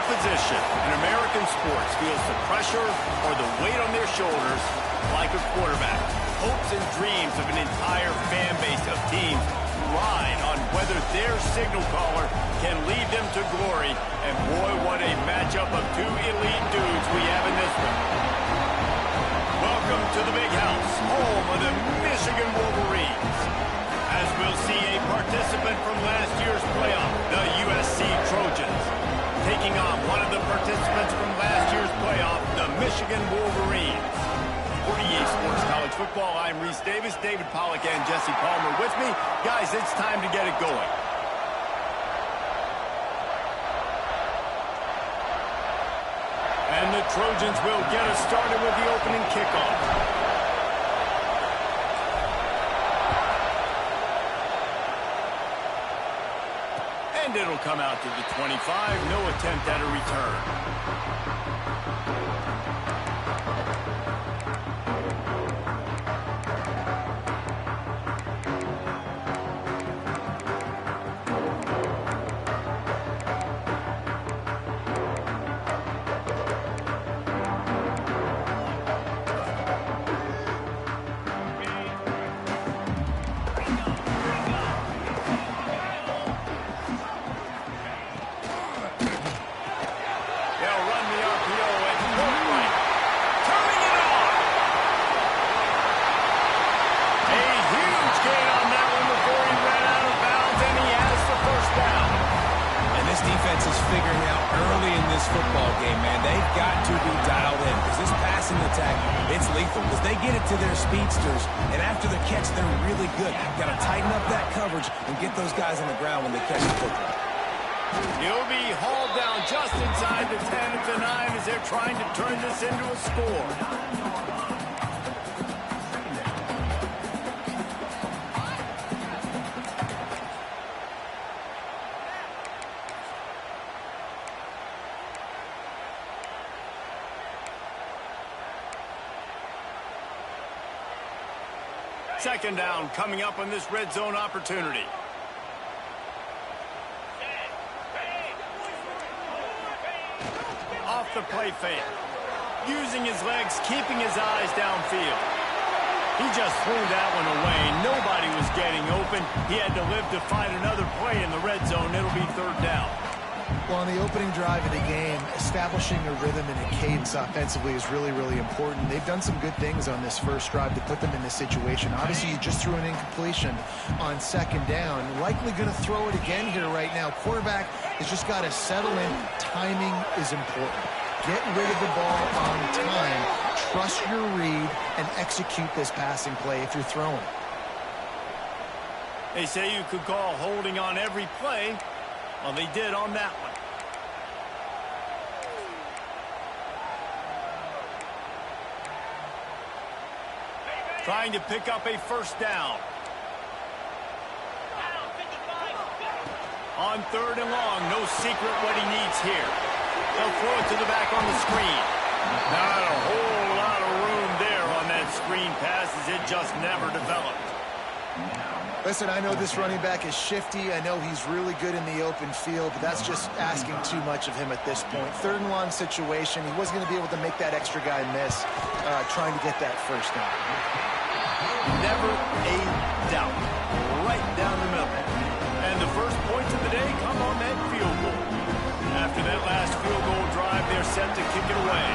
Position in American sports feels the pressure or the weight on their shoulders like a quarterback. Hopes and dreams of an entire fan base of teams ride on whether their signal caller can lead them to glory. And boy, what a matchup of two elite dudes we have in this one. Welcome to the Big House, home of the Michigan Wolverines. As we'll see a participant from last year's playoff, the USC Trojans, taking on one of the participants from last year's playoff, the Michigan Wolverines. For EA Sports College Football, I'm Reese Davis, David Pollack, and Jesse Palmer with me. Guys, it's time to get it going. And the Trojans will get us started with the opening kickoff. And it'll come out to the 25. No attempt at a return. Football game, man, they've got to be dialed in because this passing attack, it's lethal because they get it to their speedsters, and after the catch, they're really good. Got to tighten up that coverage and get those guys on the ground when they catch the football. He'll be hauled down just inside the 10 at the 9 as they're trying to turn this into a score. Second down coming up on this red zone opportunity. Off the play fake. Using his legs, keeping his eyes downfield. He just threw that one away. Nobody was getting open. He had to live to find another play in the red zone. It'll be third down. Well, on the opening drive of the game, establishing a rhythm and a cadence offensively is really, really important. They've done some good things on this first drive to put them in this situation. Obviously, you just threw an incompletion on second down. Likely going to throw it again here right now. Quarterback has just got to settle in. Timing is important. Get rid of the ball on time. Trust your read and execute this passing play if you're throwing. They say you could call holding on every play. Well, they did on that one. Trying to pick up a first down. On third and long, no secret what he needs here. They'll throw it to the back on the screen. Not a whole lot of room there on that screen pass as it just never developed. Listen, I know this running back is shifty. I know he's really good in the open field, but that's just asking too much of him at this point. Third and long situation. He wasn't going to be able to make that extra guy miss trying to get that first down. Never a doubt. Right down the middle. And the first points of the day come on that field goal. After that last field goal drive, they're set to kick it away.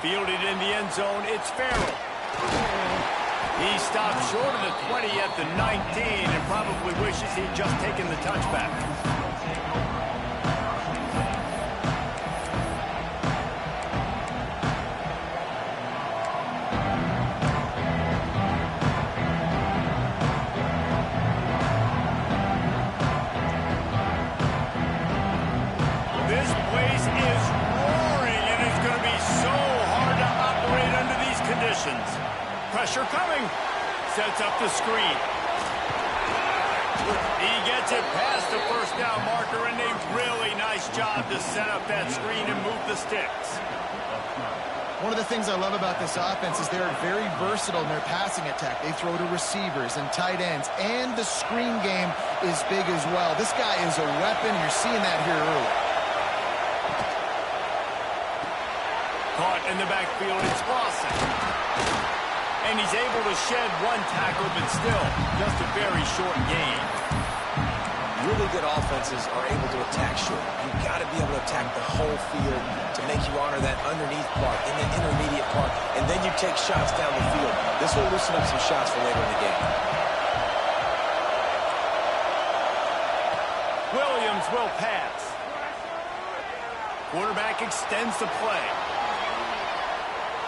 Fielded in the end zone, it's Farrell. He stopped short of the 20 at the 19 and probably wishes he'd just taken the touchback. This place is roaring and it's going Pressure coming. Sets up the screen. He gets it past the first down marker, and a really nice job to set up that screen and move the sticks. One of the things I love about this offense is they're very versatile in their passing attack. They throw to receivers and tight ends, and the screen game is big as well. This guy is a weapon. You're seeing that here early. Caught in the backfield, it's Lawson. And he's able to shed one tackle, but still, just a very short gain. Really good offenses are able to attack short. You've got to be able to attack the whole field to make you honor that underneath part and the intermediate part, and then you take shots down the field. This will loosen up some shots for later in the game. Williams will pass. Quarterback extends the play.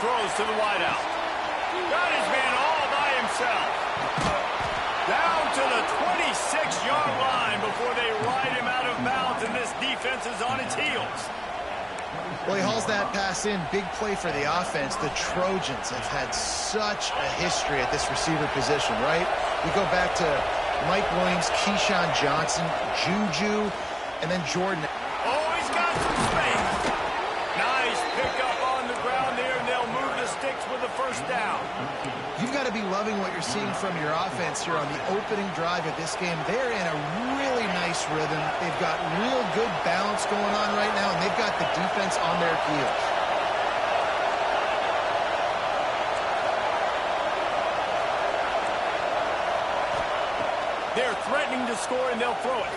Throws to the wideout. Got his man all by himself. Down to the 26-yard line before they ride him out of bounds, and this defense is on its heels. Well, he hauls that pass in. Big play for the offense. The Trojans have had such a history at this receiver position, right? We go back to Mike Williams, Keyshawn Johnson, Juju, and then Jordan. Oh, he's got some space. Nice pickup on the ground there, and they'll move the sticks with the first down. You've got to be loving what you're seeing from your offense here on the opening drive of this game. They're in a really nice rhythm. They've got real good balance going on right now, and they've got the defense on their heels. They're threatening to score, and they'll throw it.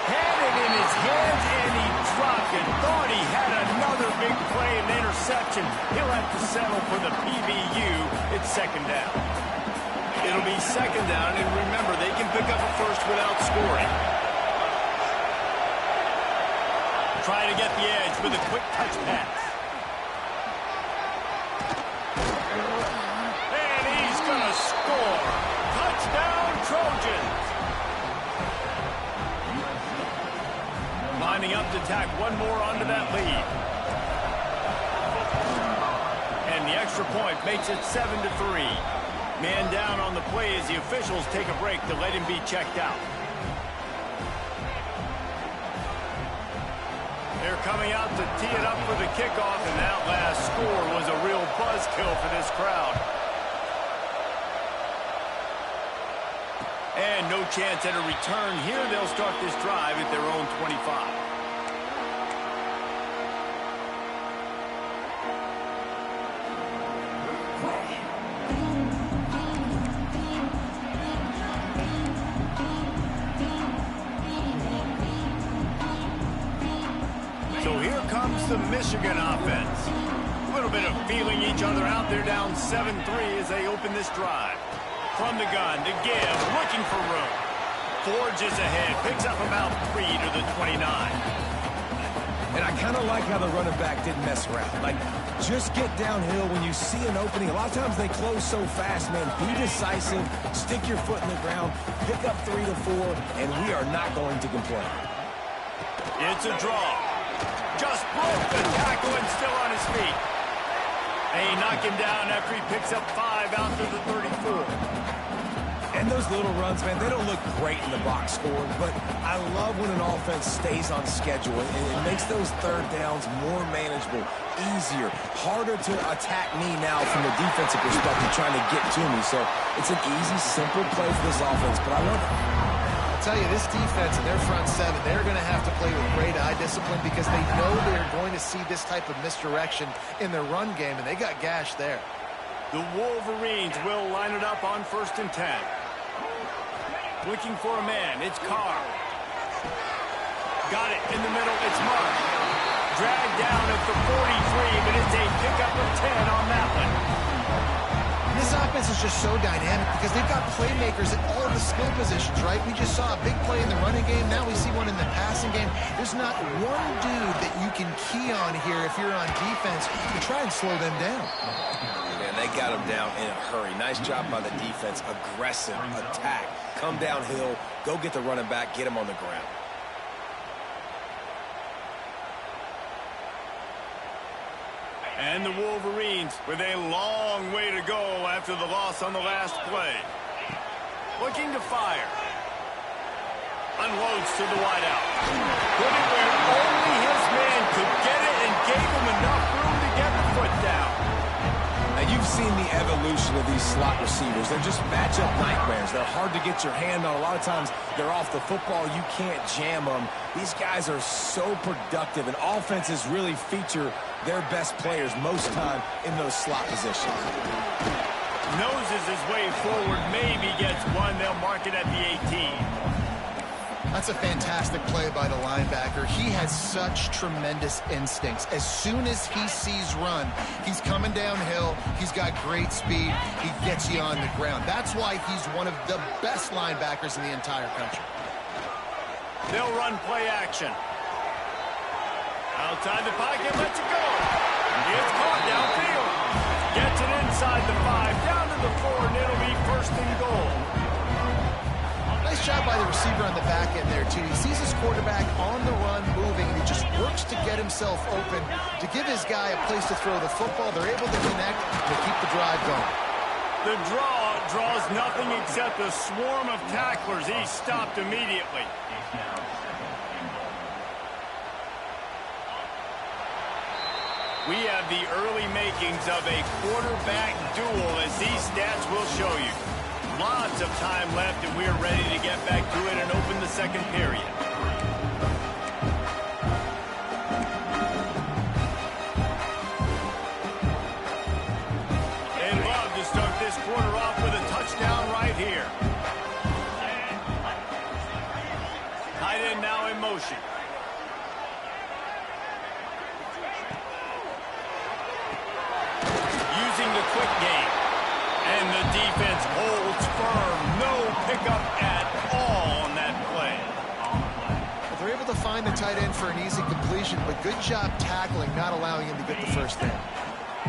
Had it in his hands, and he dropped it. Thought he had another big play and interception. He'll have to settle for the PBU. It's second down. It'll be second down, and remember, they can pick up a first without scoring. Try to get the edge with a quick touch pass. And he's going to score. Touchdown, Trojans. Lining up to tack one more onto that lead. And the extra point makes it 7-3. Man down on the play as the officials take a break to let him be checked out. They're coming out to tee it up for the kickoff, and that last score was a real buzzkill for this crowd. And no chance at a return here. They'll start this drive at their own 25. So here comes the Michigan offense. A little bit of feeling each other out. They're down 7-3 as they open this drive. From the gun to give, looking for room. Forges ahead, picks up about 3 to the 29. And I kind of like how the running back didn't mess around. Like, just get downhill when you see an opening. A lot of times they close so fast, man. Be decisive, stick your foot in the ground, pick up 3 to 4, and we are not going to complain. It's a draw. Just broke the tackle and still on his feet. They knock him down after he picks up 5 out to the 34. And those little runs, man, they don't look great in the box score, but I love when an offense stays on schedule, and it makes those third downs more manageable, easier, harder to attack me now from the defensive perspective trying to get to me. So it's an easy, simple play for this offense, but I love it. I'll tell you, this defense and their front seven, they're going to have to play with great eye discipline because they know they're going to see this type of misdirection in their run game, and they got gashed there. The Wolverines will line it up on 1st and 10. Looking for a man, it's Carr. Got it in the middle, it's Mark. Dragged down at the 43, but it's a pickup of 10 on that one. This offense is just so dynamic because they've got playmakers at all of the skill positions, right? We just saw a big play in the running game. Now we see one in the passing game. There's not one dude that you can key on here if you're on defense to try and slow them down. Man, they got him down in a hurry. Nice job by the defense. Aggressive attack. Come downhill, go get the running back, get him on the ground. And the Wolverines with a long way to go after the loss on the last play. Looking to fire. Unloads to the wideout. Put it where only his man could get it and gave him enough room to get the foot down. Now, you've seen the evolution of these slot receivers. They're just matchup nightmares. They're hard to get your hand on. A lot of times, they're off the football. You can't jam them. These guys are so productive, and offenses really feature their best players most time in those slot positions. Noses his way forward, maybe gets one. They'll mark it at the 18. That's a fantastic play by the linebacker. He has such tremendous instincts. As soon as he sees run, he's coming downhill. He's got great speed. He gets you on the ground. That's why he's one of the best linebackers in the entire country. They'll run play action. Outside the pocket, lets it go. It's caught downfield. Gets it inside the 5, down to the 4, and it'll be first and goal. Nice job by the receiver on the back end there, too. He sees his quarterback on the run moving, and he just works to get himself open to give his guy a place to throw the football. They're able to connect and keep the drive going. The draw draws nothing except a swarm of tacklers. He's stopped immediately. We have the early makings of a quarterback duel, as these stats will show you. Lots of time left, and we're ready to get back to it and open the second period. They'd love to start this quarter off with a touchdown right here. Tight end now in motion. Using the quick game. And the defense holds firm. No pickup at all on that play. Well, they're able to find the tight end for an easy completion, but good job tackling, not allowing him to get the first down.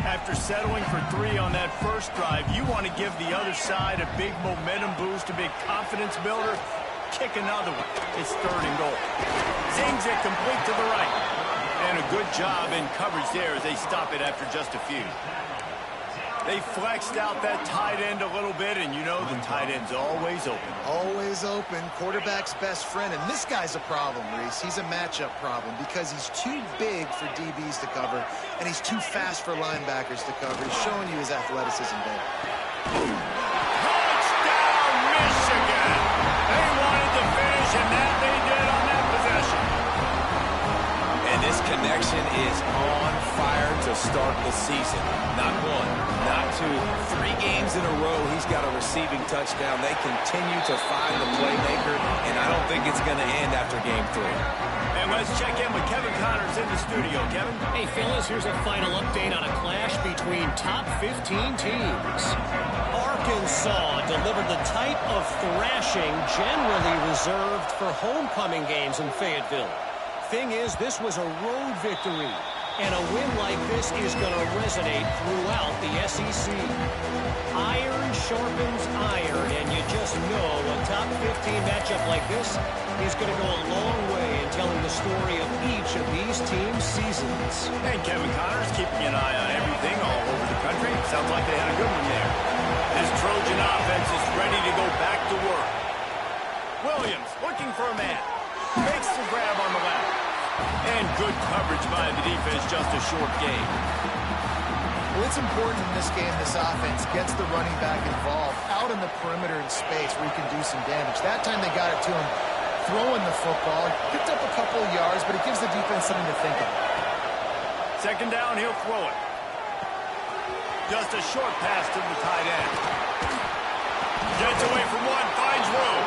After settling for 3 on that first drive, you want to give the other side a big momentum boost, a big confidence builder. Kick another one. It's third and goal. Zings it complete to the right. And a good job in coverage there as they stop it after just a few. They flexed out that tight end a little bit, and you know the tight end's always open. Always open. Quarterback's best friend. And this guy's a problem, Reese. He's a matchup problem because he's too big for DBs to cover, and he's too fast for linebackers to cover. He's showing you his athleticism there. Touchdown, Michigan! They wanted to finish, and that they did on that possession. And this connection is on fire to start the season. Not 1, not 2, 3 games in a row he's got a receiving touchdown. They continue to find the playmaker, and I don't think it's going to end after game 3. And let's check in with Kevin Connors in the studio. Kevin? Hey, fellas, here's a final update on a clash between top 15 teams. Arkansas delivered the type of thrashing generally reserved for homecoming games in Fayetteville. Thing is, this was a road victory, and a win like this is going to resonate throughout the SEC. Iron sharpens iron, and you just know a top 15 matchup like this is going to go a long way in telling the story of each of these teams' seasons. And Kevin Connors keeping an eye on everything all over the country. Sounds like they had a good one there. This Trojan offense is ready to go back to work. Williams looking for a man. Makes the grab on the left. And good coverage by the defense, just a short gain. Well, it's important in this game, this offense gets the running back involved out in the perimeter in space where he can do some damage. That time they got it to him throwing the football. Picked up a couple of yards, but it gives the defense something to think about. Second down, he'll throw it. Just a short pass to the tight end. Gets away from one, finds room.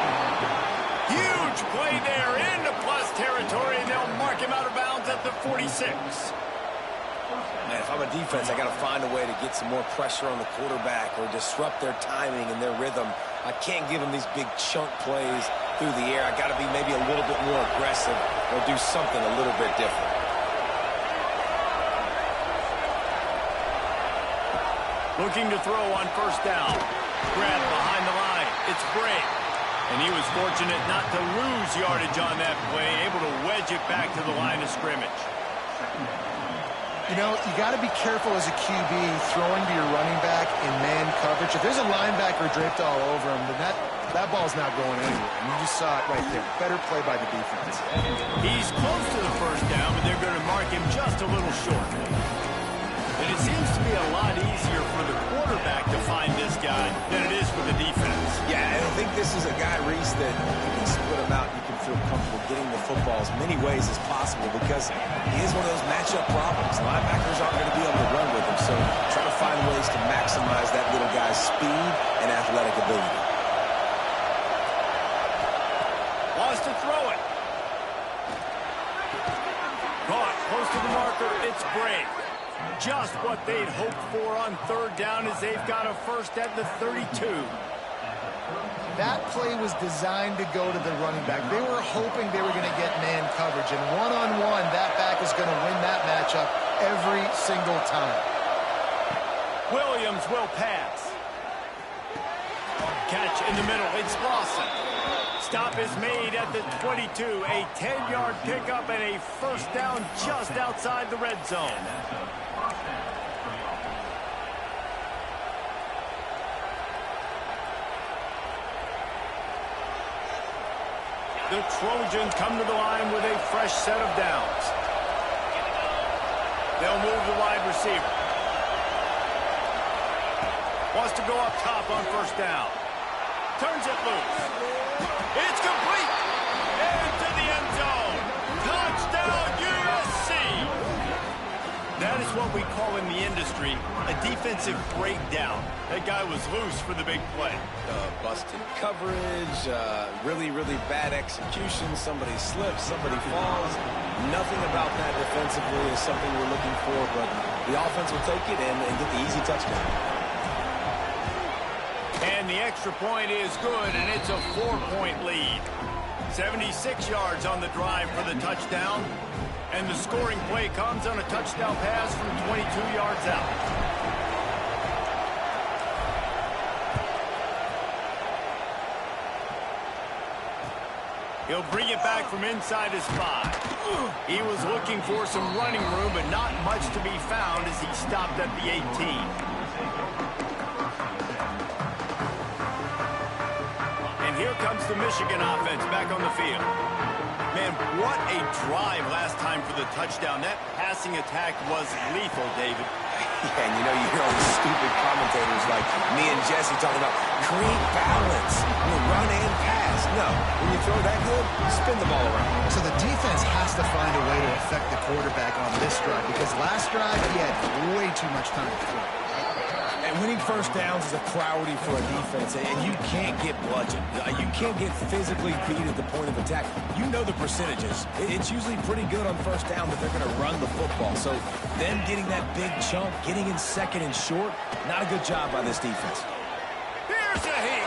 Huge play there into plus territory, and they'll mark him out of bounds at the 46. Man, if I'm a defense, I got to find a way to get some more pressure on the quarterback or disrupt their timing and their rhythm. I can't give them these big chunk plays through the air. I got to be maybe a little bit more aggressive or do something a little bit different. Looking to throw on first down. Grab behind the line. It's Bray. And he was fortunate not to lose yardage on that play, able to wedge it back to the line of scrimmage. You know, you got to be careful as a QB throwing to your running back in man coverage. If there's a linebacker draped all over him, then that ball's not going anywhere. And you just saw it right there. Better play by the defense. He's close to the first down, but they're going to mark him just a little short. And it seems to be a lot easier for the quarterback to find this guy than it is for the defense. Yeah, and I think this is a guy, Reese, that you can split him out. You can feel comfortable getting the football as many ways as possible because he is one of those matchup problems. Linebackers aren't going to be able to run with him, so try to find ways to maximize that little guy's speed and athletic ability. Wants to throw it. Caught close to the marker. It's Bray. Just what they'd hoped for on third down as they've got a first at the 32. That play was designed to go to the running back. They were hoping they were going to get man coverage, and one-on-one, that back is going to win that matchup every single time. Williams will pass. Catch in the middle. It's Lawson. Stop is made at the 22. A 10-yard pickup and a first down just outside the red zone. The Trojans come to the line with a fresh set of downs. They'll move the wide receiver. Wants to go up top on first down. Turns it loose. It's complete. Into the end zone. Touchdown, USC. That is what we call in the industry a defensive breakdown. That guy was loose for the big play. Busted coverage, really, really bad execution. Somebody slips, somebody falls. Nothing about that defensively is something we're looking for, but the offense will take it and get the easy touchdown. And the extra point is good, and it's a 4-point lead. 76 yards on the drive for the touchdown. And the scoring play comes on a touchdown pass from 22 yards out. He'll bring it back from inside his 5. He was looking for some running room, but not much to be found as he stopped at the 18. Here comes the Michigan offense back on the field. Man, what a drive last time for the touchdown. That passing attack was lethal, David. Yeah, and you know, you hear all these stupid commentators like me and Jesse talking about create balance. Run and pass. No, when you throw that good, spin the ball around. So the defense has to find a way to affect the quarterback on this drive because last drive he had way too much time to throw. And winning first downs is a priority for a defense, and you can't get bludgeoned. You can't get physically beat at the point of attack. You know the percentages. It's usually pretty good on first down that they're going to run the football. So them getting that big chunk, getting in second and short, not a good job by this defense. Here's a heat.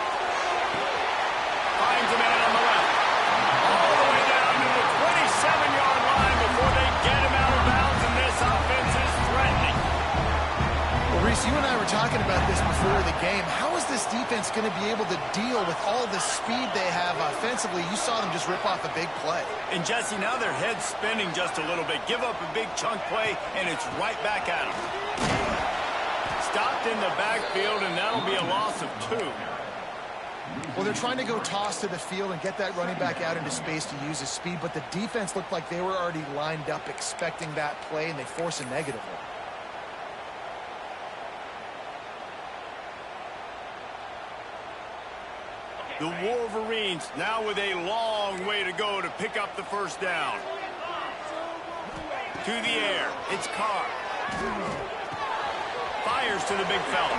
Finds a man on the left. All the way down to the 27-yard line before they get him out of bounds, and this offense is threatening. Reese, you and I were talking about this before the game. How is this defense going to be able to deal with all the speed they have offensively? You saw them just rip off a big play. And, Jesse, now their head's spinning just a little bit. Give up a big chunk play, and it's right back at them. Stopped in the backfield, and that'll be a loss of 2. Well, they're trying to go toss to the field and get that running back out into space to use his speed, but the defense looked like they were already lined up expecting that play, and they force a negative one. The Wolverines now with a long way to go to pick up the first down. To the air. It's Carr. Fires to the big fella.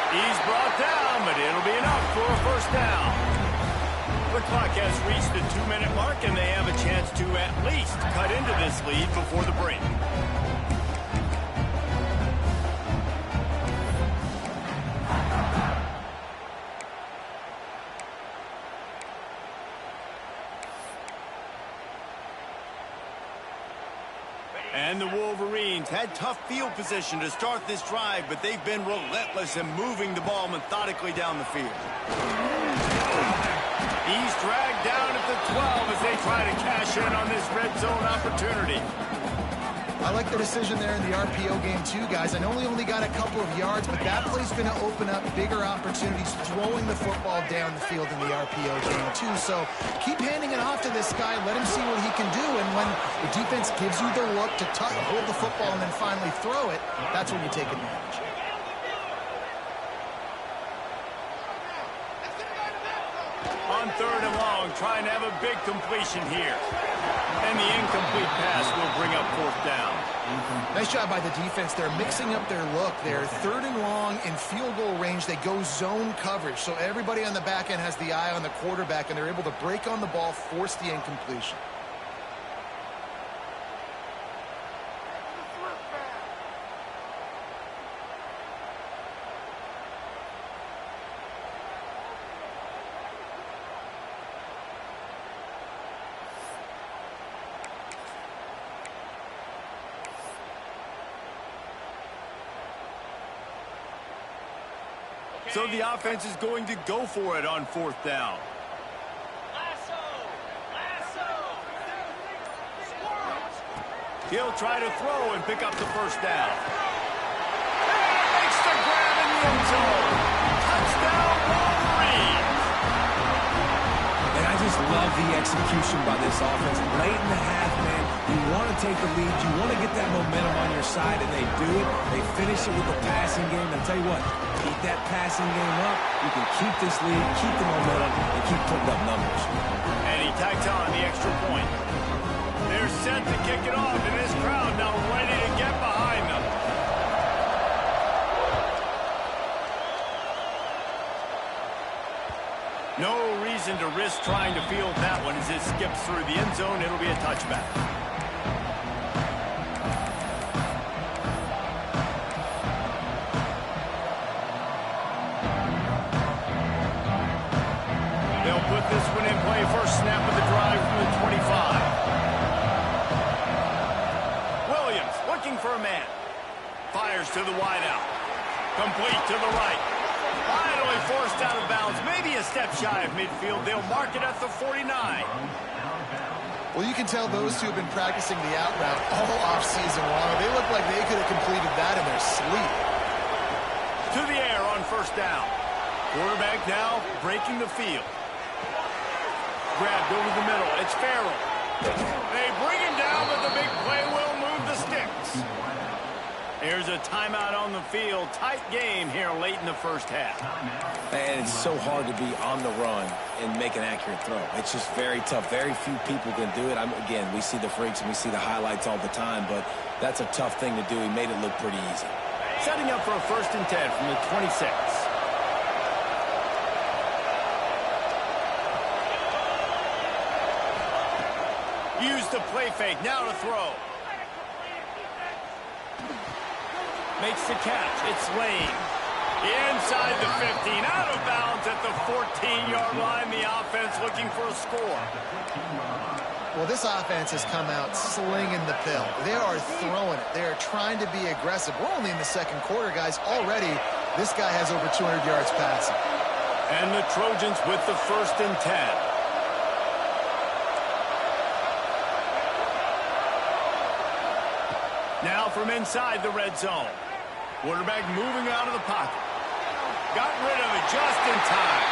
He's brought down, but it'll be enough for a first down. The clock has reached the 2-minute mark, and they have a chance to at least cut into this lead before the break. And the Wolverines had tough field position to start this drive, but they've been relentless in moving the ball methodically down the field. He's dragged down at the 12 as they try to cash in on this red zone opportunity. I like the decision there in the RPO game too, guys. I know he only got a couple of yards, but that play's going to open up bigger opportunities throwing the football down the field in the RPO game too. So keep handing it off to this guy. Let him see what he can do. And when the defense gives you the look to hold the football and then finally throw it, that's when you take advantage. On 3rd and long, trying to have a big completion here. And the incomplete pass will bring up 4th down. Nice job by the defense. They're mixing up their look. They're 3rd and long in field goal range. They go zone coverage. So everybody on the back end has the eye on the quarterback, and they're able to break on the ball, force the incompletion. So the offense is going to go for it on 4th down. He'll try to throw and pick up the 1st down. Makes the grab in the end zone. Touchdown, Wolverines. And I just love the execution by this offense. Late in the half, man, you want to take the lead. You want to get that momentum on your side, and they do it. They finish it with the passing game. I'll tell you what, keep that passing game up. You can keep this lead, keep the momentum, and keep putting up numbers. And he tacks on the extra point. They're set to kick it off, and this crowd now ready to get behind them. No reason to risk trying to field that one as it skips through the end zone. It'll be a touchback. They'll put this one in play. First snap of the drive from the 25. Williams looking for a man. Fires to the wideout. Complete to the right. Finally forced out of bounds. Maybe a step shy of midfield. They'll mark it at the 49. Well, you can tell those two have been practicing the out route all offseason long. They look like they could have completed that in their sleep. To the air on 1st down. Quarterback now breaking the field. Grabbed over the middle. It's Farrell. They bring him down, but the big play will move the sticks. Here's a timeout on the field. Tight game here late in the 1st half. And it's so hard to be on the run and make an accurate throw. It's just very tough. Very few people can do it. Again, we see the freaks and we see the highlights all the time, but that's a tough thing to do. He made it look pretty easy. Setting up for a 1st and 10 from the 26. Use the play fake. Now to throw. Makes the catch. It's Lane. Inside the 15. Out of bounds at the 14-yard line. The offense looking for a score. Well, this offense has come out slinging the pill. They are throwing it. They are trying to be aggressive. We're only in the 2nd quarter, guys. Already, this guy has over 200 yards passing. And the Trojans with the 1st and 10. Now from inside the red zone. Quarterback moving out of the pocket. Got rid of it just in time.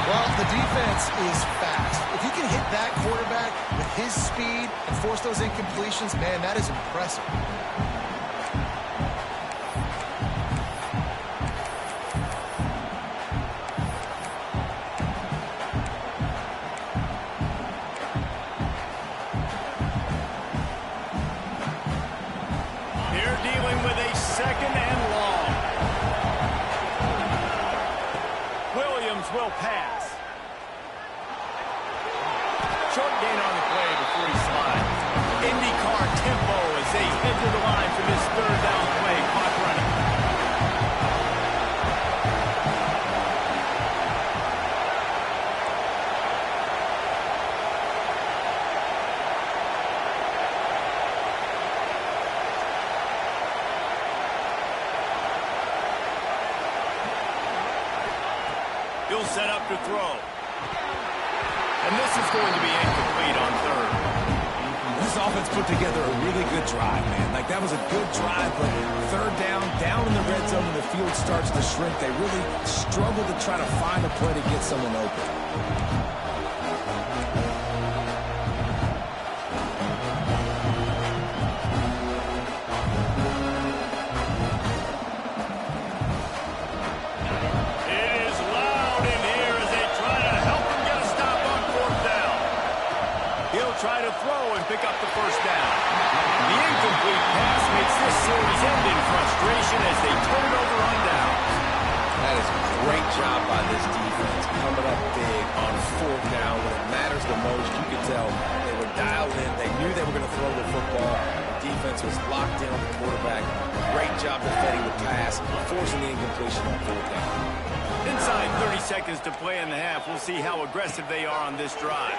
Well, the defense is fast. If you can hit that quarterback with his speed and force those incompletions, man, that is impressive. They're dealing with a 2nd and long. Williams will pass. Short gain on the play before he slides. IndyCar tempo as they head to the line for this 3rd down play. Clock running. He'll set up to throw. And this is going to be incomplete on 3rd. this offense put together a really good drive, man. Like, that was a good drive, but third down in the red zone, and the field starts to shrink. They really struggle to try to find a play to get someone open. Try to throw and pick up the first down. The incomplete pass makes this series end in frustration as they turn it over on downs. That is a great job by this defense, coming up big on fourth down when it matters the most. You could tell they were dialed in. They knew they were going to throw the football. The defense was locked in on the quarterback. Great job defending the pass, forcing the incompletion on fourth down. Inside 30 seconds to play in the half. We'll see how aggressive they are on this drive.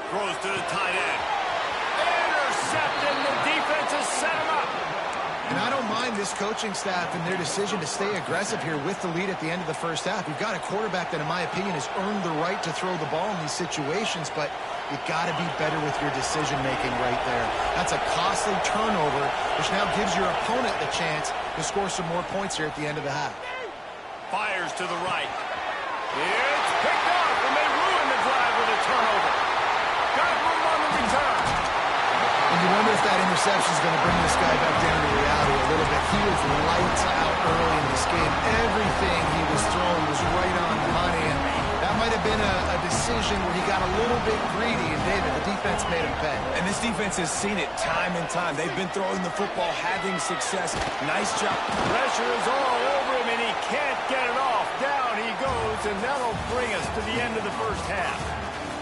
Throws to the tight end. Intercepted. The defense has set him up. And I don't mind this coaching staff and their decision to stay aggressive here with the lead at the end of the first half. You've got a quarterback that, in my opinion, has earned the right to throw the ball in these situations, but you've got to be better with your decision-making right there. That's a costly turnover, which now gives your opponent the chance to score some more points here at the end of the half. Fires to the right. It's picked off, and they ruin the drive with a turnover. Got room on the return. And you wonder if that interception is going to bring this guy back down to reality a little bit. He was lights out early in this game. Everything he was throwing was right on the money, and that might have been a decision where he got a little bit greedy, and David, the defense made him pay. And this defense has seen it time and time. They've been throwing the football, having success. Nice job. Pressure is all over him, and he can't get it off. Down he goes, and that'll bring us to the end of the first half.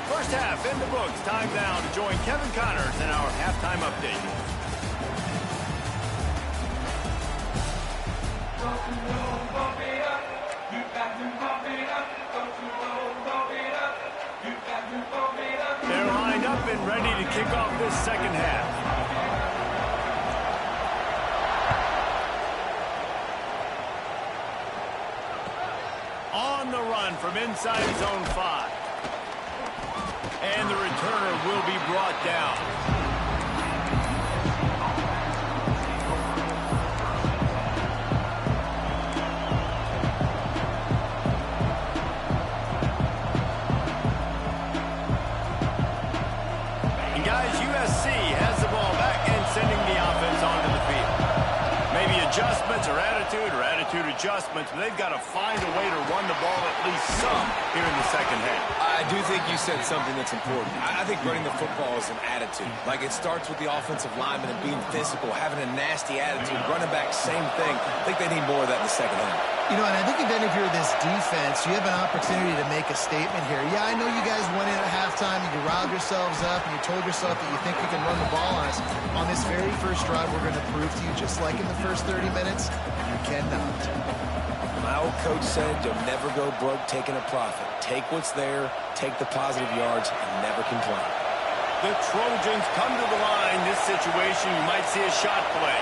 First half in the books. Time now to join Kevin Connors in our halftime update. They're lined up and ready to kick off this second half. On the run from inside his own 5. And the returner will be brought down. And guys, USC has the ball back and sending the offense onto the field. Maybe adjustments or attitude adjustments, but they've got to find a way to run the ball at least some here in the second half. I do think you said something that's important. I think running the football is an attitude. Like, it starts with the offensive lineman and being physical, having a nasty attitude. Running back, same thing. I think they need more of that in the second half. You know, and I think even if you're this defense, you have an opportunity to make a statement here. Yeah, I know you guys went in at halftime and you riled yourselves up and you told yourself that you think you can run the ball on us. On this very first drive, we're going to prove to you, just like in the first 30 minutes, you cannot. My old coach said you'll never go broke taking a profit. Take what's there, take the positive yards, and never complain. The Trojans come to the line. This situation, you might see a shot play.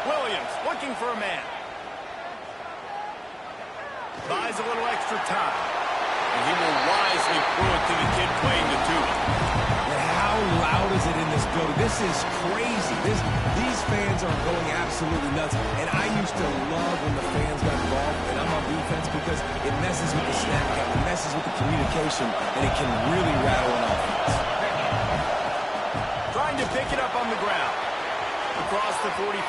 Williams looking for a man. Buys a little extra time. And he will wisely throw it to the kid playing the tuba. And how loud is it in this building? This is crazy. These fans are going absolutely nuts. And I used to love when the fans got involved, and I'm on defense, because it messes with the snap count, it messes with the communication, and it can really rattle an offense. Trying to pick it up on the ground. Across the 45.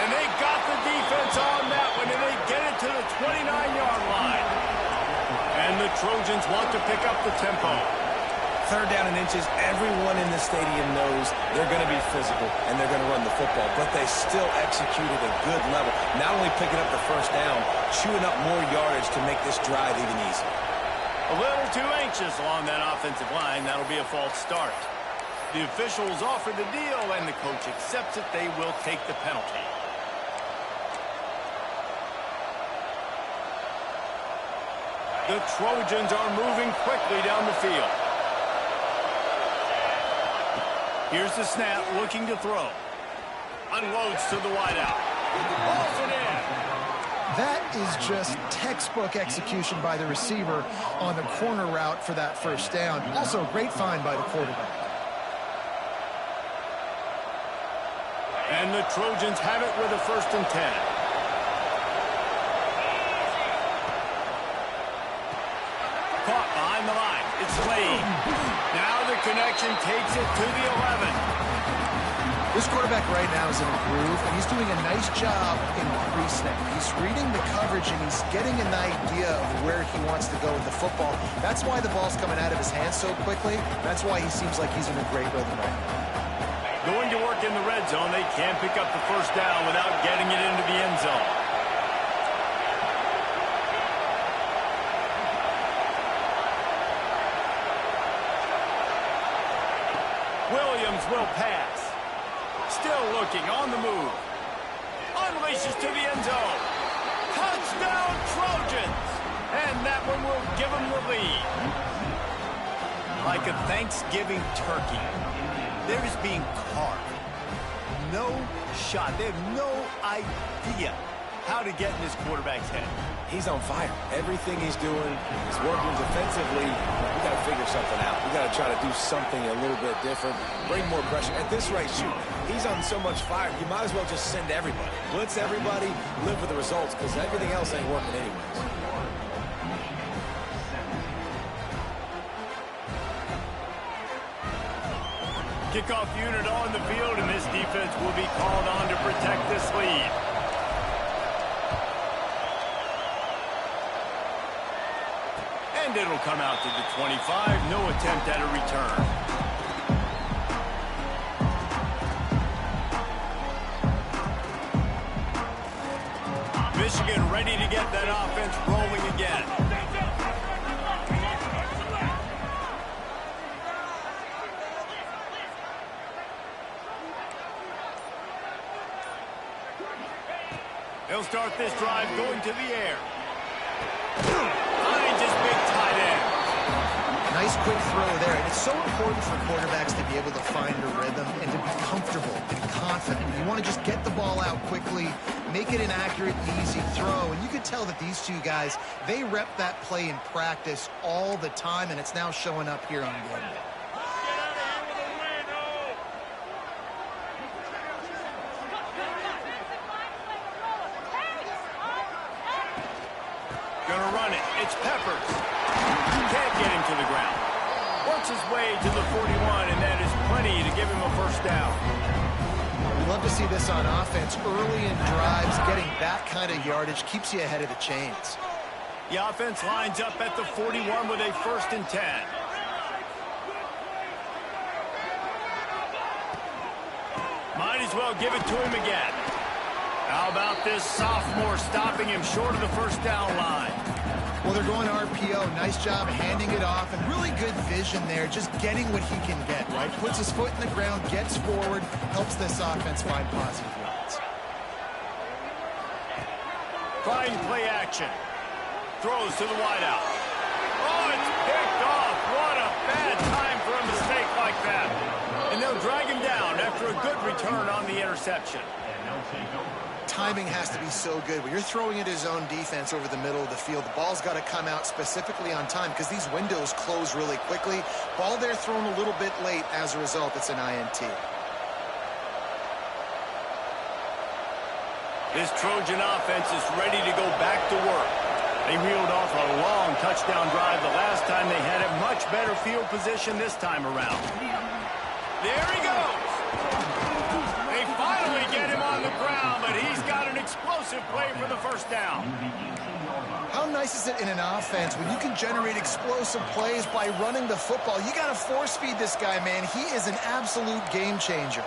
And they got the defense on that one, and they get it to the 29-yard line. And the Trojans want to pick up the tempo. Third down and inches, everyone in the stadium knows they're going to be physical and they're going to run the football, but they still executed a good level. Not only picking up the first down, chewing up more yardage to make this drive even easier. A little too anxious along that offensive line. That'll be a false start. The officials offer the deal, and the coach accepts it. They will take the penalty. The Trojans are moving quickly down the field. Here's the snap, looking to throw. Unloads to the wideout. Balls it in. That is just textbook execution by the receiver on the corner route for that first down. Also, a great find by the quarterback. And the Trojans have it with a 1st and 10. Caught behind the line. It's Slade. Now the connection takes it to the 11. This quarterback right now is in a groove, and he's doing a nice job in pre-snap. He's reading the coverage, and he's getting an idea of where he wants to go with the football. That's why the ball's coming out of his hands so quickly. That's why he seems like he's in a great rhythm right now. Going to work in the red zone. They can't pick up the 1st down without getting it into the end zone. Williams will pass. Still looking on the move. Unleashes to the end zone. Touchdown Trojans. And that one will give them the lead. Like a Thanksgiving turkey, they're just being carved. No shot. They have no idea how to get in this quarterback's head. He's on fire. Everything he's doing is working defensively. We got to figure something out. We got to try to do something a little bit different. Bring more pressure. At this rate, shoot, he's on so much fire. You might as well just send everybody. Blitz everybody, live with the results, because everything else ain't working anyways. Kickoff unit on the field, and this defense will be called on to protect this lead. And it'll come out to the 25. No attempt at a return. Michigan ready to get that offense rolling again. They'll start this drive going to the air. Finds his big tight end. Nice quick throw there. And it's so important for quarterbacks to be able to find a rhythm and to be comfortable and confident. You want to just get the ball out quickly, make it an accurate, easy throw. And you could tell that these two guys, they rep that play in practice all the time, and it's now showing up here on game day. Gonna run it. It's Peppers. Can't get him to the ground. Works his way to the 41, and that is plenty to give him a 1st down. We love to see this on offense. Early in drives, getting that kind of yardage keeps you ahead of the chains. The offense lines up at the 41 with a 1st and 10. Might as well give it to him again. How about this sophomore stopping him short of the 1st down line? Well, they're going RPO. Nice job handing it off, and really good vision there, just getting what he can get, right? Puts his foot in the ground, gets forward, helps this offense find positive yards. Trying play action. Throws to the wideout. Oh, it's picked off. What a bad time for a mistake like that. And they'll drag him down after a good return on the interception. Timing has to be so good. When you're throwing at his own defense over the middle of the field, the ball's got to come out specifically on time because these windows close really quickly. Ball there thrown a little bit late. As a result, it's an INT. This Trojan offense is ready to go back to work. They reeled off a long touchdown drive the last time they had a much better field position this time around. There he goes. They finally get him on the ground, but he's got an explosive play for the 1st down. How nice is it in an offense when you can generate explosive plays by running the football? You got to force feed this guy, man. He is an absolute game changer.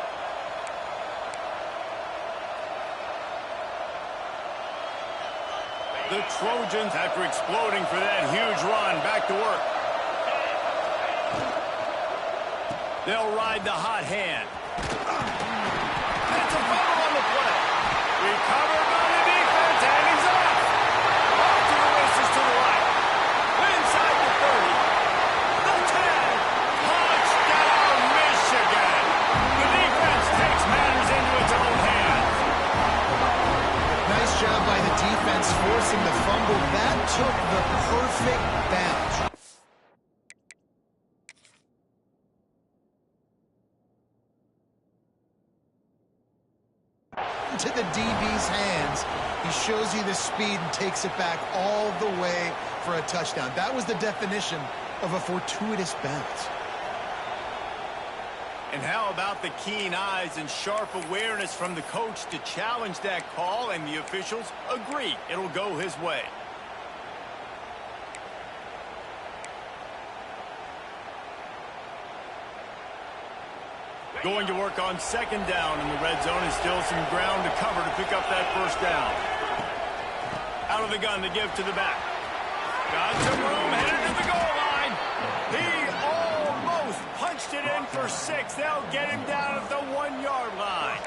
The Trojans, after exploding for that huge run, back to work. They'll ride the hot hand. That's a fumble on the play. Recovered by the defense, and he's off. Off to the races to the right. Inside the 30. The 10. Touchdown, Michigan. defense forcing the fumble. That took the perfect bounce. To the DB's hands. He shows you the speed and takes it back all the way for a touchdown. That was the definition of a fortuitous bounce. And how about the keen eyes and sharp awareness from the coach to challenge that call, and the officials agree it'll go his way. Going to work on second down in the red zone, and still some ground to cover to pick up that first down. Out of the gun to give to the back. Got some room, headed to the goal line. He almost punched it in for 6. They'll get him down at the 1-yard line.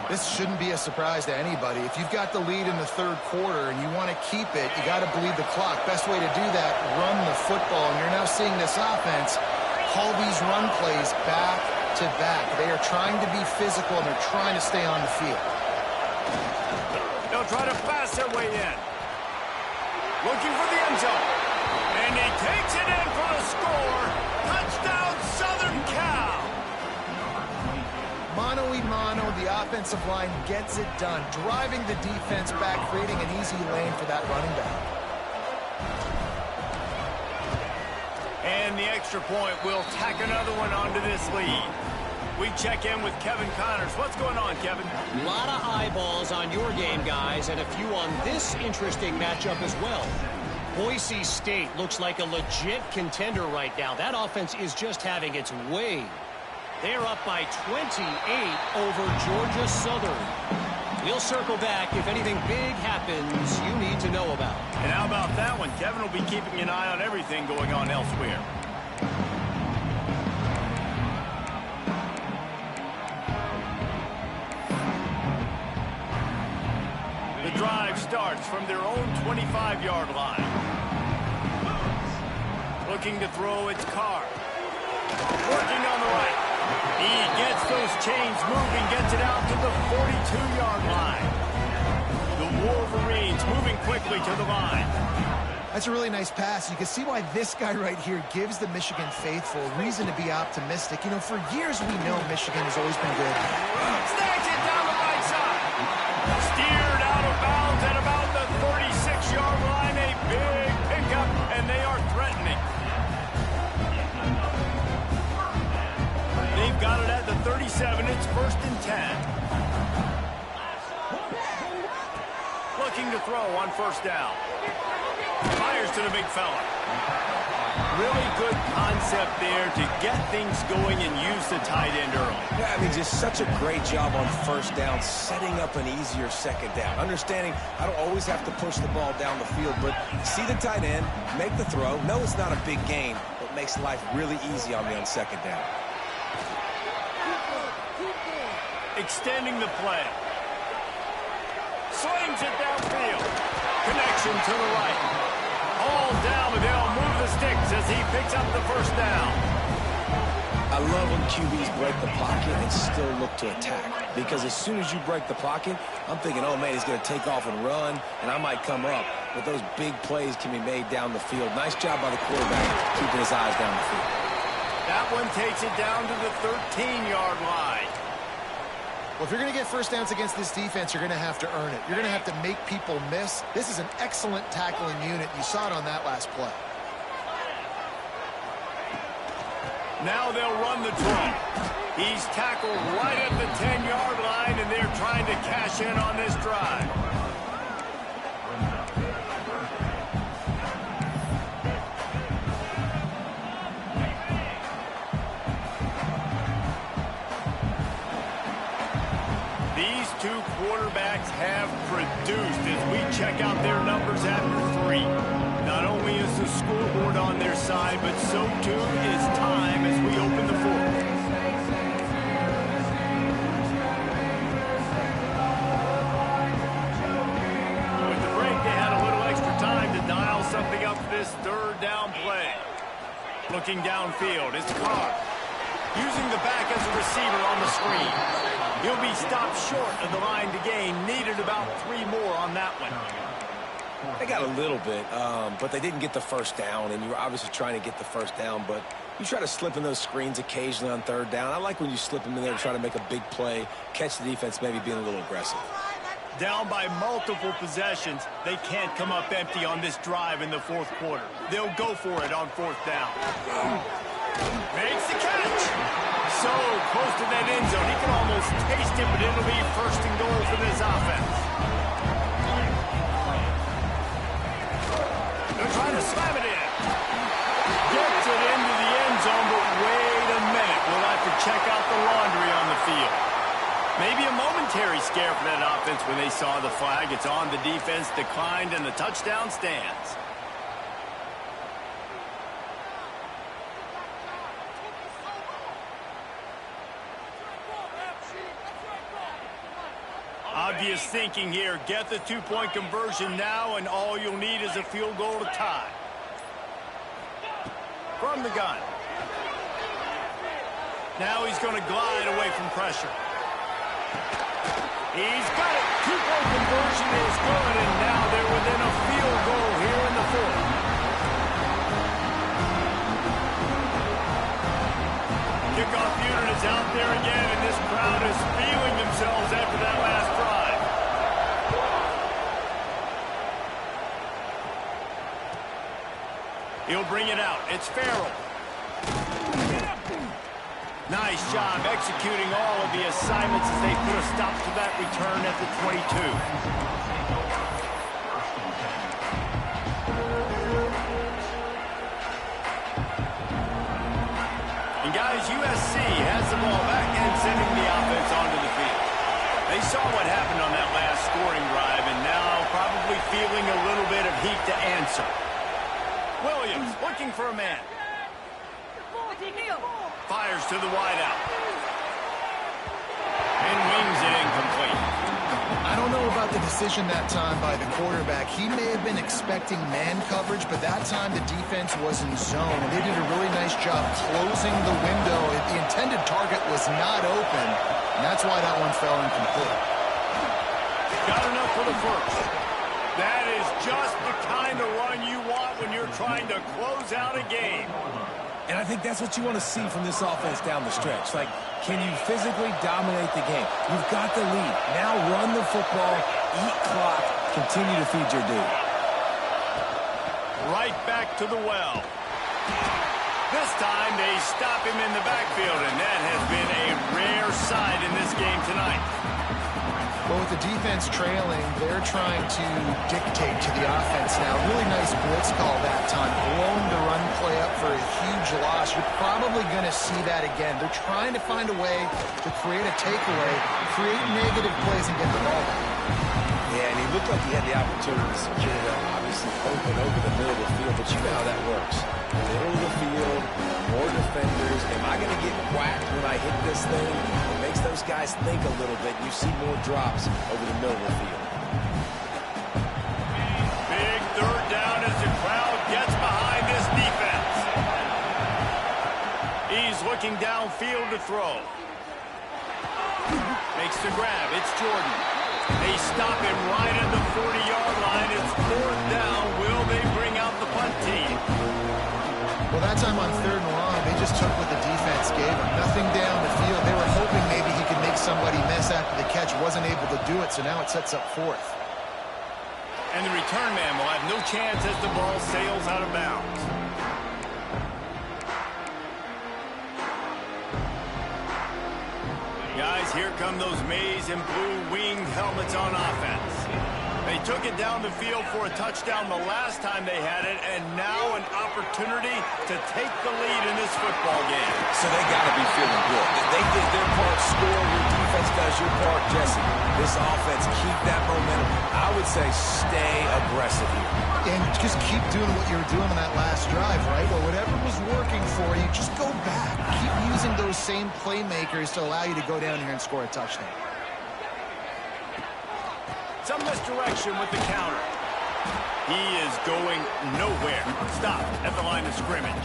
This shouldn't be a surprise to anybody. If you've got the lead in the third quarter and you want to keep it, you got to bleed the clock. Best way to do that, run the football. And you're now seeing this offense call these run plays back to back. They are trying to be physical, and they're trying to stay on the field. They'll try to pass their way in. Looking for the end zone. And he takes it in for the score. Touchdown, Southern Cal. Mano-a-mano, the offensive line gets it done, driving the defense back, creating an easy lane for that running back. And the extra point will tack another one onto this lead. We check in with Kevin Connors. What's going on, Kevin? A lot of eyeballs on your game, guys, and a few on this interesting matchup as well. Boise State looks like a legit contender right now. That offense is just having its way. They're up by 28 over Georgia Southern. We'll circle back if anything big happens you need to know about. And how about that one? Kevin will be keeping an eye on everything going on elsewhere. The drive starts from their own 25-yard line. Looking to throw, it's Carr. Working on the right. He gets those chains moving, gets it out to the 42-yard line. The Wolverines moving quickly to the line. That's a really nice pass. You can see why this guy right here gives the Michigan faithful reason to be optimistic. You know, for years we know Michigan has always been good. Snags it down the right side. Steered out of bounds at about the 36-yard line. A big pickup, and they are threatening. They've got it at the 37. It's 1st and 10. Looking to throw on first down. Fires to the big fella. Really good concept there to get things going and use the tight end early. Yeah, I mean, just such a great job on first down, setting up an easier second down. Understanding I don't always have to push the ball down the field, but see the tight end, make the throw. No, it's not a big gain, but makes life really easy on me on second down. Extending the play. Slings it downfield. Connection to the right. All down, but they'll move the sticks as he picks up the first down. I love when QBs break the pocket and still look to attack. Because as soon as you break the pocket, I'm thinking, oh, man, he's going to take off and run, and I might come up. But those big plays can be made down the field. Nice job by the quarterback keeping his eyes down the field. That one takes it down to the 13-yard line. Well, if you're going to get first downs against this defense, you're going to have to earn it. You're going to have to make people miss. This is an excellent tackling unit. You saw it on that last play. Now they'll run the draw. He's tackled right at the 10-yard line, and they're trying to cash in on this drive. These two quarterbacks have produced as we check out their numbers after 3. Not only is the scoreboard on their side, but so too is time as we open the 4th. With the break, they had a little extra time to dial something up for this third down play. Looking downfield, it's Carr. using the back as a receiver on the screen. He'll be stopped short of the line to gain. Needed about 3 more on that one. They got a little bit, but they didn't get the first down, and you were obviously trying to get the first down, but you try to slip in those screens occasionally on 3rd down. I like when you slip them in there to try to make a big play, catch the defense maybe being a little aggressive. Down by multiple possessions, they can't come up empty on this drive in the 4th quarter. They'll go for it on 4th down. Makes the catch. So close to that end zone. He can almost taste it, but it'll be 1st and goal for this offense. They're trying to slam it in. Gets it into the end zone, but wait a minute. We'll have to check out the laundry on the field. Maybe a momentary scare for that offense when they saw the flag. It's on, the defense declined, and the touchdown stands. Obvious thinking here. Get the 2-point conversion now, and all you'll need is a field goal to tie. From the gun. Now he's going to glide away from pressure. He's got it. 2-point conversion is good, and now they're within a field goal here in the 4th. Kickoff unit is out there again, and this crowd is feeling themselves after that last drive. He'll bring it out. It's Farrell. Nice job executing all of the assignments as they put a stop to that return at the 22. And guys, USC has the ball back and sending the offense onto the field. They saw what happened on that last scoring drive and now probably feeling a little bit of heat to answer. Williams looking for a man. Fires to the wideout. And wings it incomplete. I don't know about the decision that time by the quarterback. He may have been expecting man coverage, but that time the defense was in zone, and they did a really nice job closing the window. The intended target was not open, and that's why that one fell incomplete. Got enough for the first. That is just the kind of run you want when you're trying to close out a game. And I think that's what you want to see from this offense down the stretch. Like, can you physically dominate the game? You've got the lead. Now run the football, eat clock, continue to feed your dude. Right back to the well. This time they stop him in the backfield, and that has been a rare sight in this game tonight. Well, with the defense trailing, they're trying to dictate to the offense now. Really nice blitz call that time. Blown the run play up for a huge loss. You're probably going to see that again. They're trying to find a way to create a takeaway, create negative plays, and get the ball back. Yeah, and he looked like he had the opportunity to secure that, obviously open over the middle of the field, but you know how that works. Middle of the field, more defenders. Am I going to get whacked when I hit this thing? It makes those guys think a little bit. You see more drops over the middle of the field. Big 3rd down as the crowd gets behind this defense. He's looking downfield to throw. Makes the grab. It's Jordan. They stop him right at the 40-yard line. It's 4th down. Will they bring out the punt team? Well, that time on 3rd and long, they just took what the defense gave them. Nothing down the field. They were hoping maybe he could make somebody miss after the catch. Wasn't able to do it, so now it sets up 4th. And the return man will have no chance as the ball sails out of bounds. Guys, here come those maize and blue winged helmets on offense. They took it down the field for a touchdown the last time they had it, and now an opportunity to take the lead in this football game. So they got to be feeling good. They did their part, score. Your defense does your part, Jesse. This offense, keep that momentum. I would say stay aggressive here. And just keep doing what you were doing on that last drive, right? Well, whatever was working for you, just go back. Keep using those same playmakers to allow you to go down here and score a touchdown. Some misdirection with the counter. He is going nowhere. Stop at the line of scrimmage.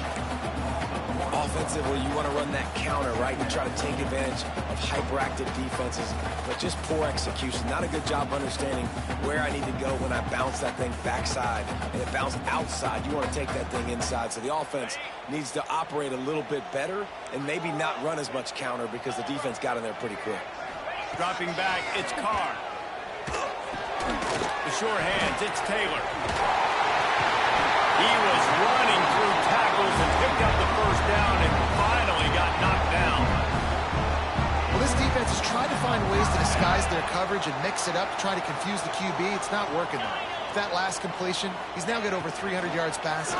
offensively, you want to run that counter, right? You try to take advantage of hyperactive defenses, but just poor execution. Not a good job understanding where I need to go when I bounce that thing backside and it bounced outside. You want to take that thing inside. So the offense needs to operate a little bit better and maybe not run as much counter because the defense got in there pretty quick. Dropping back, it's Carr. The sure hands, it's Taylor. He was running through tackles and picked up the first down and finally got knocked down. Well, this defense has tried to find ways to disguise their coverage and mix it up to try to confuse the QB. It's not working, though. That last completion, he's now got over 300 yards passing.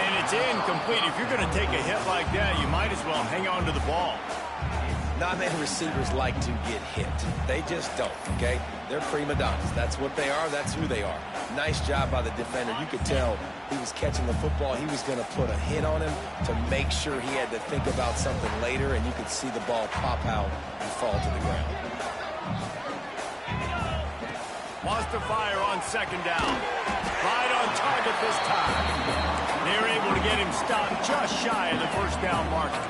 And it's incomplete. If you're going to take a hit like that, you might as well hang on to the ball. Not many receivers like to get hit. They just don't, okay? They're prima donnas. That's what they are. That's who they are. Nice job by the defender. You could tell he was catching the football. He was going to put a hit on him to make sure he had to think about something later, and you could see the ball pop out and fall to the ground. Wants to fire on second down. Right on target this time. They're able to get him stopped just shy of the first down marker.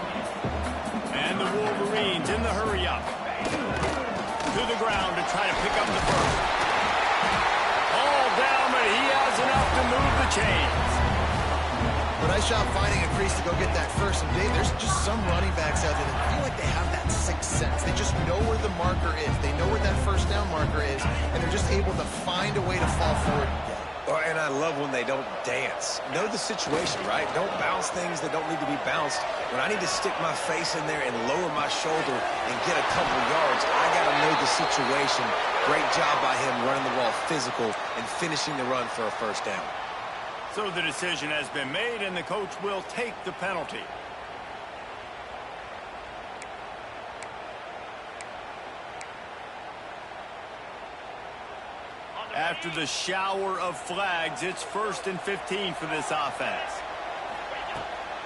And the Wolverines in the hurry-up. To the ground to try to pick up the first. All down, but he has enough to move the chains. But nice job finding a crease to go get that first. And Dave, there's just some running backs out there that feel like they have that sixth sense. They just know where the marker is. They know where that first down marker is, and they're just able to find a way to fall forward and get it. And I love when they don't dance. Know the situation, right? Don't bounce things that don't need to be bounced. When I need to stick my face in there and lower my shoulder and get a couple yards, I got to know the situation. Great job by him running the ball physical and finishing the run for a first down. So the decision has been made, and the coach will take the penalty. After the shower of flags, it's 1st and 15 for this offense.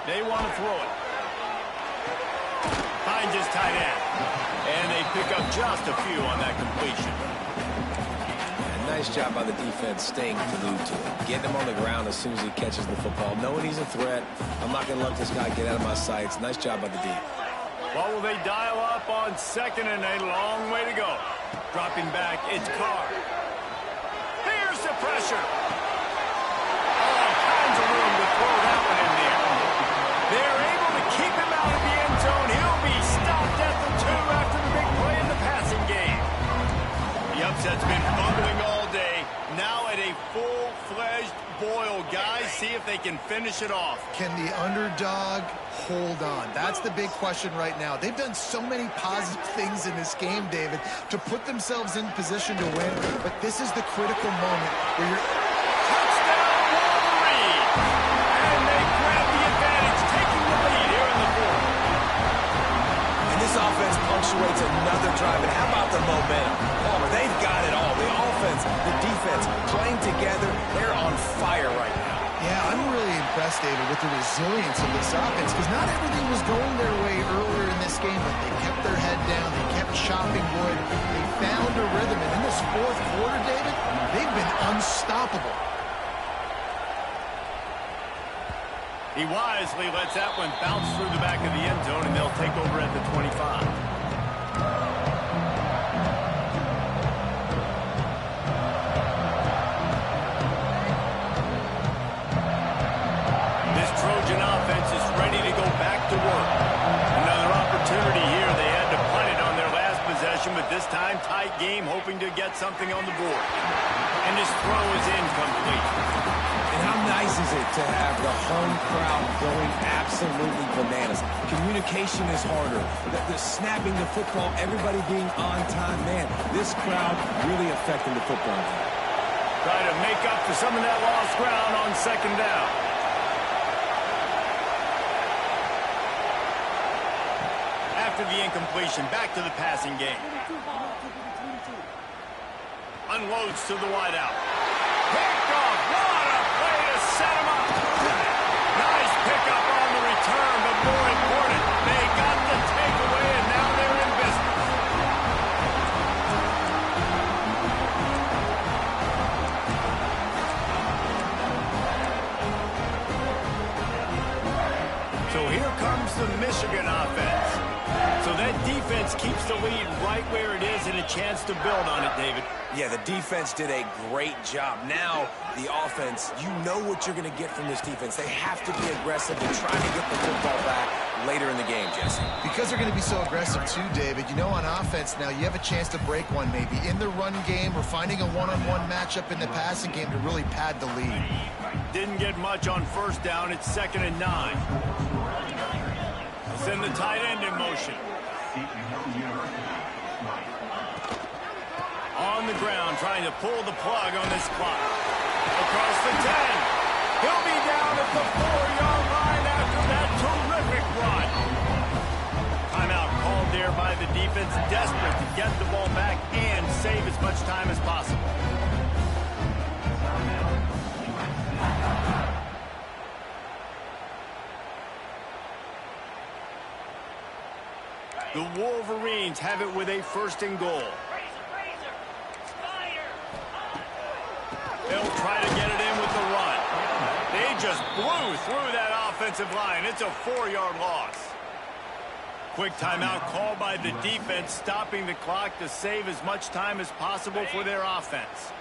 They want to throw it. Finds his tight end. And they pick up just a few on that completion. And nice job by the defense staying glued to it. Getting him on the ground as soon as he catches the football. Knowing he's a threat. I'm not going to let this guy get out of my sights. Nice job by the D. Well, will they dial up on 2nd and a long way to go? Dropping back, it's Carr. Here's the pressure. All kinds of room to throw that one in there. They're able to keep him out of the end zone. He'll be stopped at the 2 after the big play in the passing game. The upset's been bubbling all day. Now at a full-fledged boil. Guys, see if they can finish it off. Can the underdog hold on? That's the big question right now. They've done so many positive things in this game, David, to put themselves in position to win, but this is the critical moment where you're... Touchdown, Wolverine! And they grab the advantage, taking the lead here in the 4th. And this offense punctuates another drive. And how about the momentum? Palmer, they've got it all. The offense, the defense, playing together. They're on fire right now. Yeah, I'm really impressed, David, with the resilience of this offense, because not everything was going their way earlier in this game, but they kept their head down, they kept chopping wood, they found a rhythm, and in this 4th quarter, David, they've been unstoppable. He wisely lets that one bounce through the back of the end zone, and they'll take over at the 25. Trojan offense is ready to go back to work. Another opportunity here. They had to punt it on their last possession, but this time tight game, hoping to get something on the board. And his throw is incomplete. And how nice is it to have the home crowd going absolutely bananas? Communication is harder. The snapping the football, everybody being on time. Man, this crowd really affecting the football game. Try to make up for some of that lost ground on 2nd down. After the incompletion, back to the passing game. Unloads to the wideout. Picked off. What a play to set him up. Nice pickup on the return, but more important, they got the takeaway, and now they're in business. Michigan offense. So that defense keeps the lead right where it is and a chance to build on it, David. Yeah, the defense did a great job. Now, the offense, you know what you're going to get from this defense. They have to be aggressive and try to get the football back later in the game, Jesse. Because they're going to be so aggressive too, David, you know, on offense now, you have a chance to break one maybe in the run game or finding a one-on-one matchup in the passing game to really pad the lead. Didn't get much on first down. It's 2nd and 9. Send the tight end in motion. On the ground, trying to pull the plug on this clock. Across the 10. He'll be down at the 4-yard line after that terrific run. Timeout called there by the defense, desperate to get the ball back and save as much time as possible. The Wolverines have it with a 1st and goal. They'll try to get it in with the run. They just blew through that offensive line. It's a 4-yard loss. Quick timeout called by the defense, stopping the clock to save as much time as possible for their offense.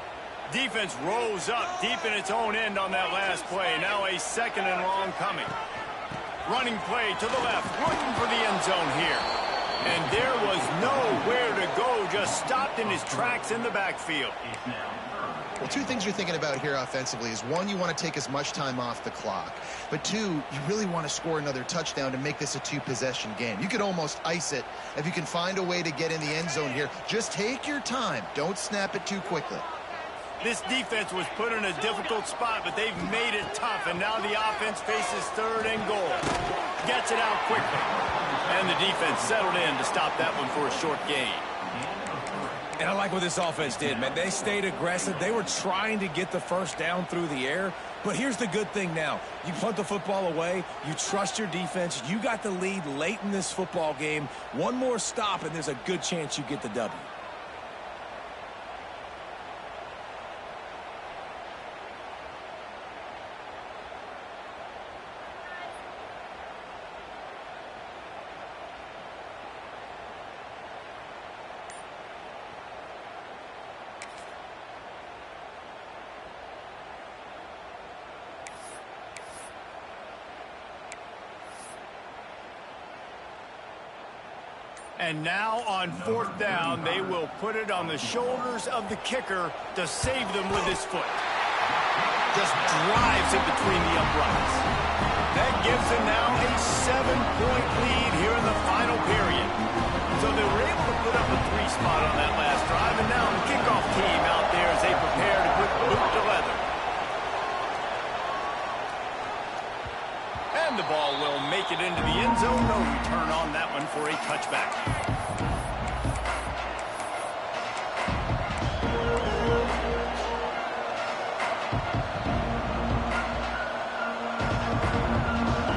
Defense rose up deep in its own end on that last play. Now a 2nd and long coming. Running play to the left, looking for the end zone here. And there was nowhere to go, just stopped in his tracks in the backfield. Well, 2 things you're thinking about here offensively is, 1, you want to take as much time off the clock. But 2, you really want to score another touchdown to make this a 2-possession game. You could almost ice it if you can find a way to get in the end zone here. Just take your time. Don't snap it too quickly. This defense was put in a difficult spot, but they've made it tough, and now the offense faces 3rd and goal. Gets it out quickly. And the defense settled in to stop that one for a short gain. And I like what this offense did, man. They stayed aggressive. They were trying to get the 1st down through the air. But here's the good thing now. You punt the football away. You trust your defense. You got the lead late in this football game. One more stop, and there's a good chance you get the W. And now on 4th down, they will put it on the shoulders of the kicker to save them with his foot. Just drives it between the uprights. That gives them now a 7-point lead here in the final period. So they were able to put up a 3 spot on that last drive, and now the kickoff team out there as they prepare to put boot to leather. And the ball will make it into the end zone. No return on that one for a touchback.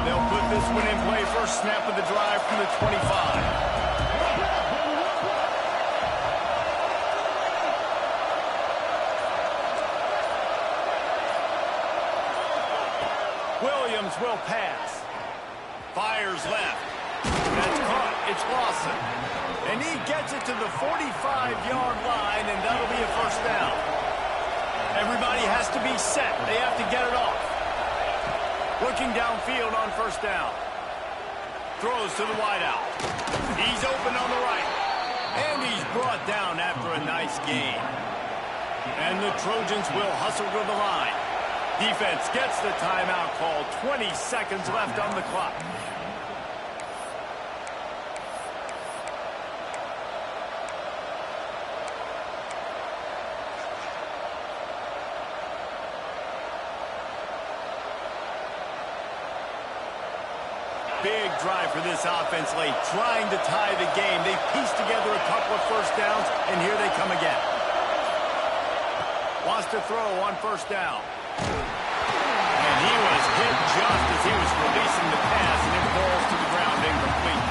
They'll put this one in play. First snap of the drive from the 25. Williams will pass. Fires left. That's caught. It's Lawson. And he gets it to the 45-yard line, and that'll be a 1st down. Everybody has to be set. They have to get it off. Looking downfield on 1st down. Throws to the wideout. He's open on the right. And he's brought down after a nice gain. And the Trojans will hustle to the line. Defense gets the timeout call. 20 seconds left on the clock. Big drive for this offense late, trying to tie the game. They pieced together a couple of 1st downs, and here they come again. Wants to throw on 1st down. And he was hit just as he was releasing the pass, and it falls to the ground incomplete.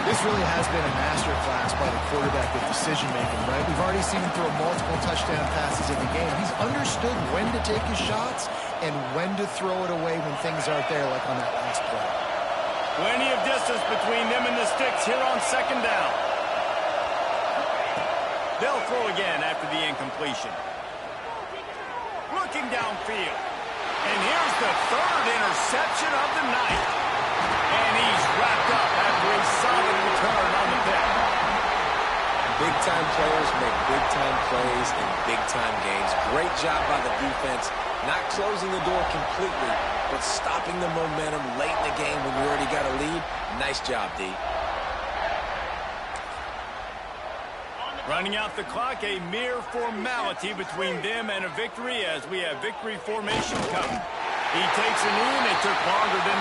This really has been a masterclass by the quarterback with decision-making, right? We've already seen him throw multiple touchdown passes in the game. He's understood when to take his shots and when to throw it away when things aren't there, like on that last play. Plenty of distance between them and the sticks here on second down. They'll throw again after the incompletion. Looking downfield. And here's the third interception of the night. And he's wrapped up after a solid return on the pick. Big-time players make big-time plays in big-time games. Great job by the defense, not closing the door completely, but stopping the momentum late in the game when you already got a lead. Nice job, D. Running out the clock, a mere formality between them and a victory as we have victory formation coming. He takes a knee, and it took longer than